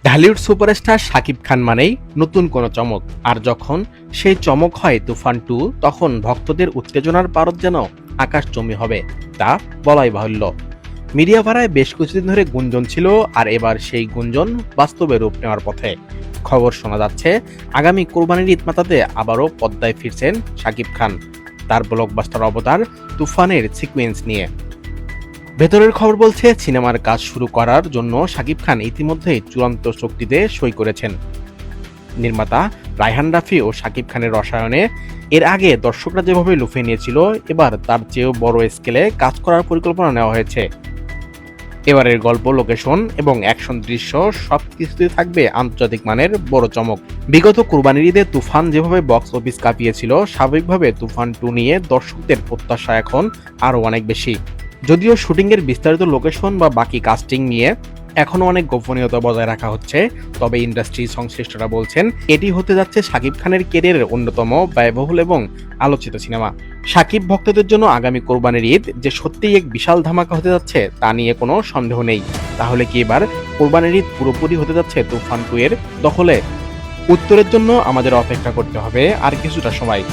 Dhallywood superstar Shakib Khan মানেই নতুন কোনো চমক, আর যখন সেই চমক হয় তুফান 2, তখন ভক্তদের উত্তেজনার পারদ যেন আকাশচুম্বী হবে তা বলাই বাহুল্য। মিডিয়া ভাড়ায় বেশ কিছুদিন ধরে গুঞ্জন ছিল, আর এবার সেই গুঞ্জন বাস্তবে রূপ নেওয়ার পথে। খবর শোনা যাচ্ছে আগামী কোরবানির ঈদ মাতাতে আবারও পদ্মায় ফিরছেন শাকিব খান, তার ব্লকবাস্টার অবতার তুফানের সিকোয়েন্স নিয়ে। ভেতরের খবর বলছে সিনেমার কাজ শুরু করার জন্য শাকিব খান ইতিমধ্যেই চূড়ান্ত চুক্তিতে সই করেছেন। নির্মাতা রায়হান রাফি ও শাকিব খানের রসায়নে এর আগে দর্শকরা যেভাবে লুফে নিয়েছিল, এবার তার চেয়েও বড় স্কেলে কাজ করার পরিকল্পনা নেওয়া হয়েছে। এবারের গল্প, লোকেশন এবং অ্যাকশন দৃশ্য সবকিছুতে থাকবে আন্তর্জাতিক মানের বড় চমক। বিগত কুরবানির ঈদে তুফান যেভাবে বক্স অফিস কাঁপিয়েছিল, স্বাভাবিকভাবে তুফান 2 নিয়ে দর্শকদের প্রত্যাশা এখন আরও অনেক বেশি। যদিও শুটিংয়ের বিস্তারিত লোকেশন বা বাকি কাস্টিং নিয়ে এখনও অনেক গোপনীয়তা বজায় রাখা হচ্ছে, তবে ইন্ডাস্ট্রি সংশ্লিষ্টরা বলছেন এটি হতে যাচ্ছে শাকিব খানের ক্যারিয়ারের অন্যতম ব্যয়বহুল এবং আলোচিত সিনেমা। শাকিব ভক্তদের জন্য আগামী কোরবানির ঈদ যে সত্যিই এক বিশাল ধামাকা হতে যাচ্ছে তা নিয়ে কোনো সন্দেহ নেই। তাহলে কি এবার কোরবানির ঈদ পুরোপুরি হতে যাচ্ছে তুফান 2 এর দখলে? উত্তরের জন্য আমাদের অপেক্ষা করতে হবে আর কিছুটা সময়।